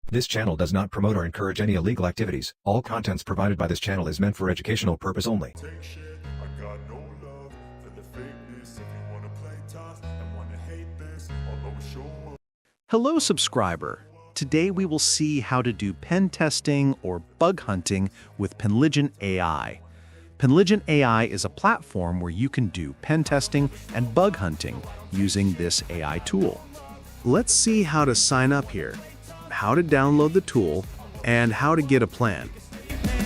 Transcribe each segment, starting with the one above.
This channel does not promote or encourage any illegal activities. All contents provided by this channel is meant for educational purpose only. Take shit, I got no love for the fakeness. If you wanna play tough and wanna hate this, I'll always show up. Hello, subscriber. Today we will see how to do pen testing or bug hunting with Penligent AI. Penligent AI is a platform where you can do pen testing and bug hunting using this AI tool. Let's see how to sign up here, how to download the tool, and how to get a plan.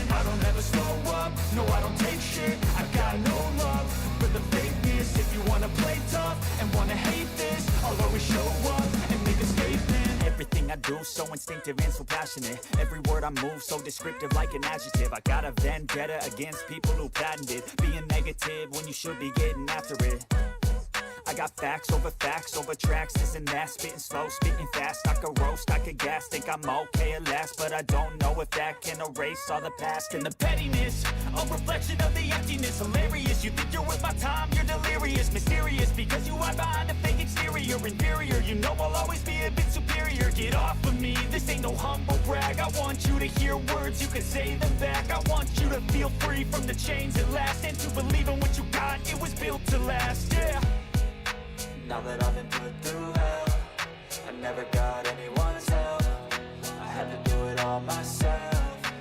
I don't ever slow up, no I don't take shit. I got no love for the fakeness. If you wanna play tough and wanna hate this, I'll always show up and make a statement. Everything I do so instinctive and so passionate. Every word I move so descriptive like an adjective. I got a vendetta against people who patented being negative when you should be getting after it. I got facts over tracks, this and that, spitting slow, spitting fast. I could roast, I could gas, think I'm okay at last, but I don't know if that can erase all the past. And the pettiness, a reflection of the emptiness. Hilarious, you think you're worth my time, you're delirious. Mysterious, because you hide behind a fake exterior. Inferior, you know I'll always be a bit superior. Get off of me, this ain't no humble brag. I want you to hear words, you can say them back. I want you to feel free from the chains at last, and to believe in what you got, it was built to last, yeah. Now that I've been put through hell, I never got anyone's help. I had to do it all myself.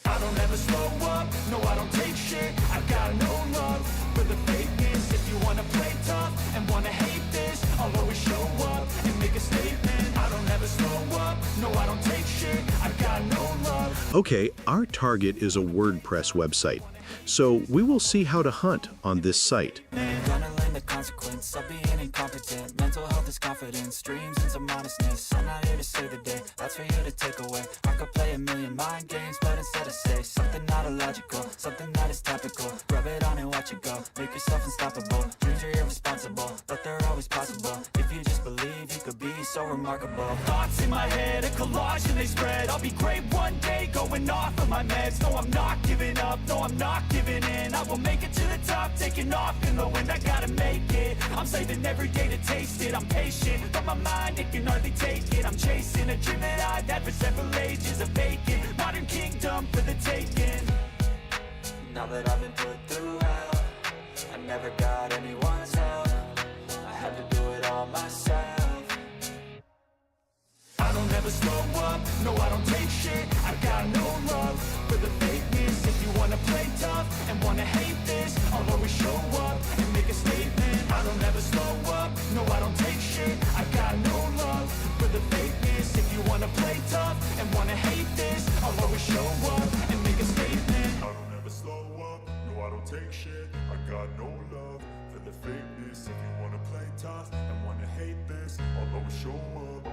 I don't ever slow up, no I don't take shit. I got no love for the fakeness. If you wanna play tough and wanna hate this, I'll always show up and make a statement. I don't ever slow up, no I don't take shit. I got no love. Okay, our target is a WordPress website, so we will see how to hunt on this site. Gonna learn the consequence of being incompetent. Mental health is confidence, dreams and some honestness. I'm not here to save the day, that's for you to take away. I could play a million mind games, but instead I say something not illogical, something that is topical. Rub it on and watch it go, make yourself unstoppable. Dreams are irresponsible, but they're always possible. If you just believe, you could be so remarkable. Thoughts in my head, a collage and they spread. I'll be great one day, going off of my meds. No, I'm not giving up, no, I'm not giving in. I will make it to the top, taking off in the wind. I gotta make it, I'm saving every day to taste it. I'm patient, but my mind, it can hardly take it. I'm chasing a dream that I've had for several ages. A vacant, modern kingdom for the taking. Now that I've been put through hell, I never got anyone's help. I had to do it all myself. I don't ever slow up, no I don't take shit. I got no love for the fakeness. If you wanna play tough and wanna hate this, I'll always show up and make a statement. I don't ever slow up, no I don't take shit. I got no love for the fakeness. If you wanna play tough and wanna hate this, I'll always show up and make a statement. I don't ever slow up, no I don't take shit. I got no love for the fakeness. If you wanna play tough and wanna hate this, I'll always show up.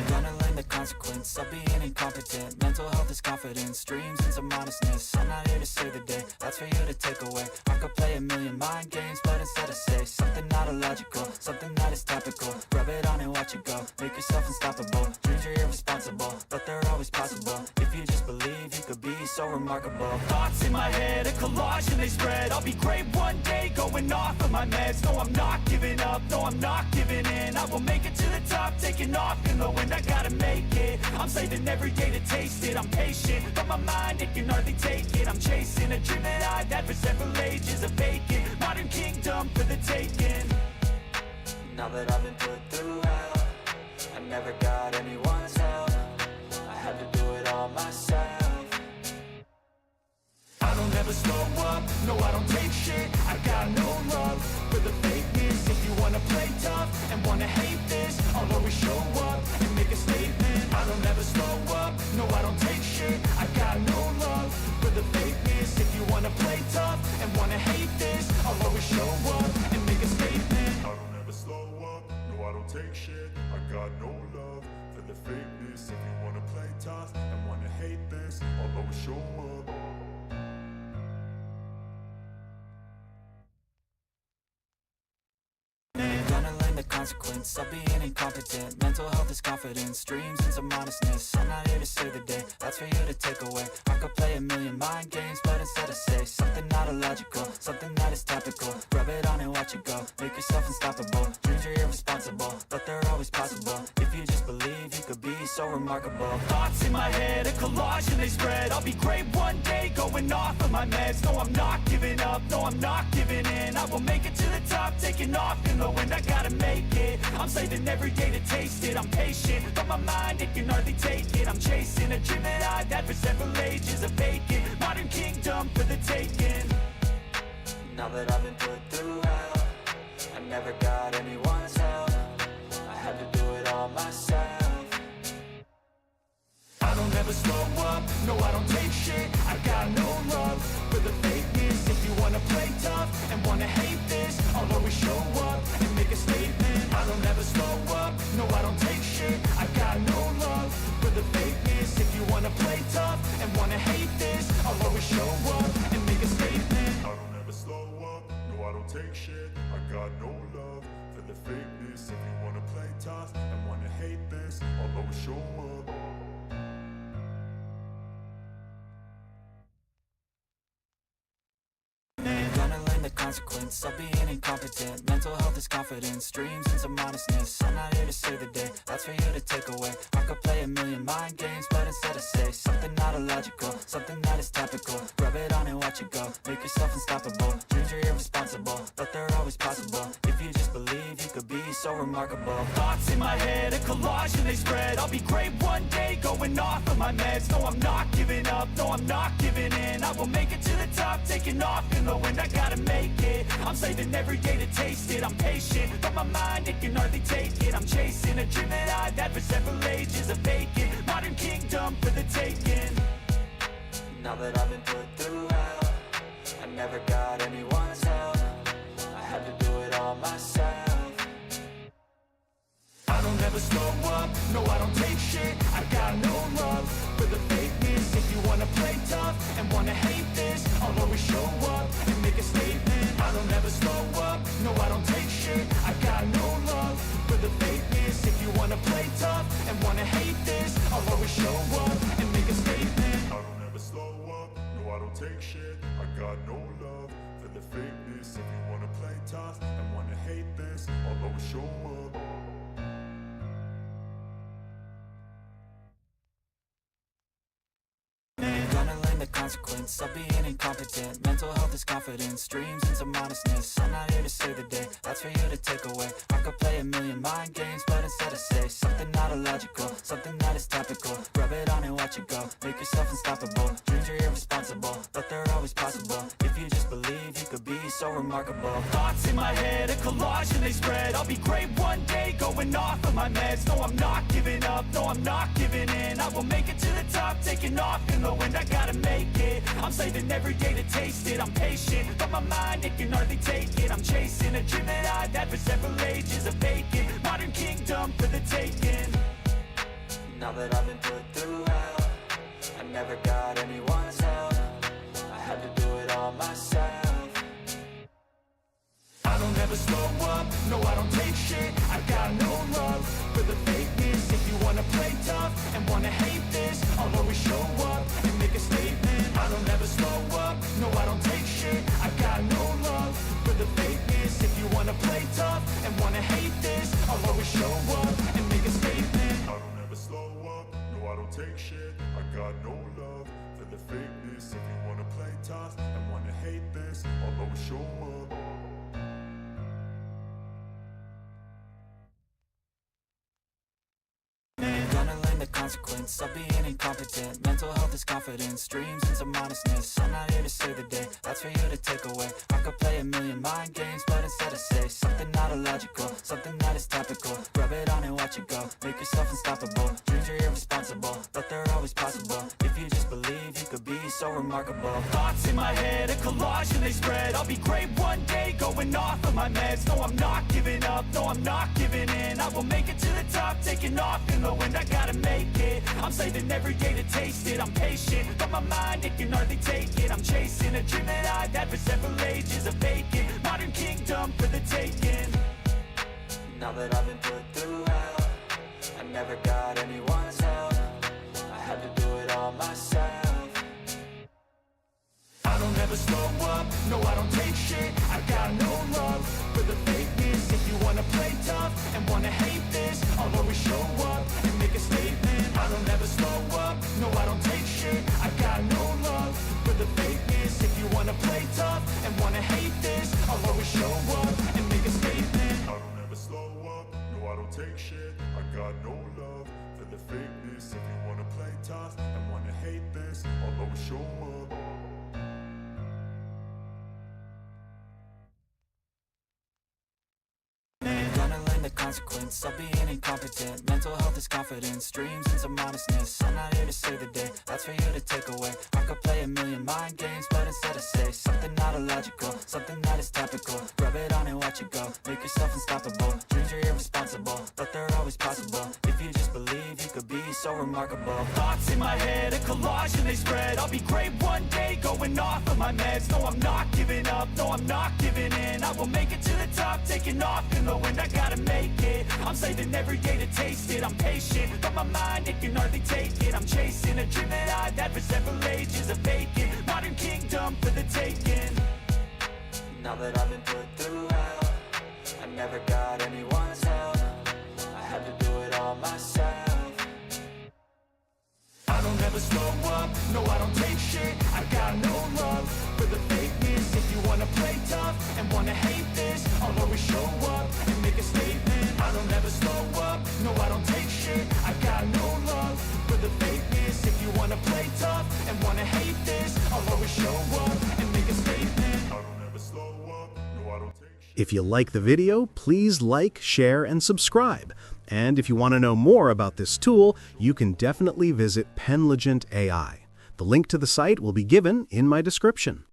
Gonna learn the consequence of being incompetent. Mental health is confidence, dreams and some honestness. I'm not here to save the day, that's for you to take away. I could play a million mind games, but instead I say something not illogical, something that is topical. Rub it on and watch it go, make yourself unstoppable. Dreams are irresponsible, but they're always possible. If you just believe, you could be so remarkable. Thoughts in my head, a collage and they spread. I'll be great one day, going off of my meds. No, I'm not giving up, no, I'm not giving in. I will make it to the top, taking off in the wind. I gotta make it, I'm saving every day to taste it. I'm patient, but my mind, it can hardly take it. I'm chasing a dream that I've had for several ages. A vacant, modern kingdom for the taking. Now that I've been put through hell, I never got anyone's help. I had to do it all myself. I don't ever slow up, no I don't take shit. I got no love for the fakeness. If you wanna play tough and wanna hate this, I'll always show up and make a statement. I don't ever slow up, no I don't take shit. I got no love for the fakeness. If you wanna play tough and wanna hate this, I'll always show up and make a statement. I don't ever slow up, no I don't take shit. I got no love for the fakeness. If you wanna play tough and wanna hate this, I'll always show up. Gonna learn the consequence of being incompetent. Mental health is confidence, dreams and some honestness. I'm not here to save the day, that's for you to take away. I could play a million mind games, but instead I say something not illogical, something that is topical. Rub it on and watch it go, make yourself unstoppable. Dreams are irresponsible, but they're always possible. If you just believe, you could be so remarkable. Thoughts in my head, a collage and they spread. I'll be great one day, going off of my meds. No, I'm not giving up, no, I'm not giving in. I will make it to the top, taking off in the wind. I gotta make it, I'm saving every day to taste it. I'm patient, but my mind, it can hardly take it. I'm chasing a dream that I've had for several ages. A vacant, modern kingdom for the taking. Now that I've been put through hell, I never got anyone's help. I had to do it all myself. I don't ever slow up, no I don't take shit. I got no love for the fakeness. If you wanna play tough and wanna hate this, I'll always show up and make a statement. I don't ever slow up, no I don't take shit. I got no love for the fakeness. If you wanna play tough and wanna hate this, I'll always show up and make a statement. I don't ever slow up, no I don't take shit. I got no love for the fakeness. If you wanna play tough and wanna hate this, I'll always show up. Gonna learn the consequence of being incompetent. Mental health is confidence, dreams and some honestness. I'm not here to save the day, that's for you to take away. I could play a million mind games, but instead I say something not illogical, something that is topical. Rub it on and watch it go, make yourself unstoppable. Dreams are irresponsible, but they're always possible. If you just believe, you could be so remarkable. Thoughts in my head, a collage and they spread. I'll be great one day, going off of my meds. No, I'm not giving up, no, I'm not giving in. I will make it to the top, taking off in the wind. I gotta make it, I'm saving every day to taste it. I'm patient, but my mind, it can hardly take it. I'm chasing a dream that I've had for several ages. A vacant, modern kingdom for the taking. Now that I've been put through hell, I never got anyone's help. I had to do it all myself. I don't ever slow up, no I don't take shit. I got no love for the fakeness. If you wanna play tough and wanna hate this, I'll always show up and make a statement. I don't ever slow up, no I don't take shit. I got no love for the fakeness. If you wanna play tough and wanna hate this, I'll always show up and make a statement. I don't ever slow up, no I don't take shit. I got no love for the fakeness. If you wanna play tough and wanna hate this, I'll always show up. Gonna learn the consequence of being incompetent. Mental health is confidence, dreams and some honestness. I'm not here to save the day, that's for you to take away. I could play a million mind games, but instead I say something not illogical, something that is topical. Rub it on and watch it go, make yourself unstoppable. Dreams are irresponsible, but they're always possible. If you just believe, you could be so remarkable. Thoughts in my head, a collage and they spread. I'll be great one day, going off of my meds. No, I'm not giving up, no, I'm not giving in. I will make it to the top, taking off in the wind. I gotta make it, I'm saving every day to taste it. I'm patient, but my mind, it can hardly take it. I'm chasing a dream that I've had for several ages. A vacant, modern kingdom for the taking. Now that I've been put through hell, I never got anyone's help. I had to do it all myself. I don't ever slow up, no I don't take shit. I got no love for the fakeness. If you wanna play tough and wanna hate this, I'll always show up and make a statement. I don't ever slow up, no I don't take shit. I got no love for the fakeness. If you wanna play tough and wanna hate this, I'll always show up and make a statement. I don't ever slow up, no I don't take shit. I got no love for the fakeness. If you wanna play tough and wanna hate this, I'll always show up. Gonna learn the consequence of being incompetent. Mental health is confidence, dreams and some honestness. I'm not here to save the day, that's for you to take away. I could play a million mind games, but instead I say something not illogical, something that is topical. Rub it on and watch it go, make yourself unstoppable. Dreams are irresponsible, but they're always possible. If you just believe, you could be so remarkable. Thoughts in my head, a collage and they spread. I'll be great one day, going off of my meds. No, I'm not giving up, no, I'm not giving in. I will make it to the top, taking off in the wind. I gotta make it, I'm saving every day to taste it. I'm patient, but my mind, it can hardly take it. I'm chasing a dream that I've had for several ages. A vacant, modern kingdom for the taking. Now Now that I've been put through hell, I never got anyone's help. I had to do it all myself. I don't ever slow up, no I don't take shit. I got no love for the fakeness. If you wanna play tough and wanna hate this, I'll always show up and make a statement. I don't ever slow up, no I don't take shit. I got no love for the fakeness. If you wanna play tough and wanna hate this, I'll always show up and make a statement. I don't ever slow up, no I don't take shit. I got no love for the fakeness. If you wanna play tough and wanna hate this, I'll always show up. Gonna learn the consequence of being incompetent. Mental health is confidence, dreams and some honestness. I'm not here to save the day, that's for you to take away. I could play a million mind games, but instead I say something not illogical, something that is topical. Rub it on and watch it go, make yourself unstoppable. Dreams are irresponsible, but they're always possible. If you just believe, you could be so remarkable. Thoughts in my head, a collage and they spread. I'll be great one day, going off of my meds. No, I'm not giving up, no, I'm not giving in. I will make it to the top, taking off in the wind. I gotta make it, I'm saving every day to taste it. I'm patient, but my mind, it can hardly take it. I'm chasing a dream that I've had for several ages, a vacant modern kingdom for the taking. Now that I've been put through hell, I never got anyone's help. I had to do it all myself. I don't ever slow up, no I don't take shit. I got no love for the fakeness. If you wanna play tough and wanna hate this, I'll always show up and make a statement. I don't ever slow up, no I don't take shit. I got no love for the fakeness. If you wanna play tough and wanna hate this, I'll always show up and make a statement. I don't ever slow up, no I don't take shit. If you like the video, please like, share, and subscribe. And if you want to know more about this tool, you can definitely visit Penligent AI. The link to the site will be given in my description.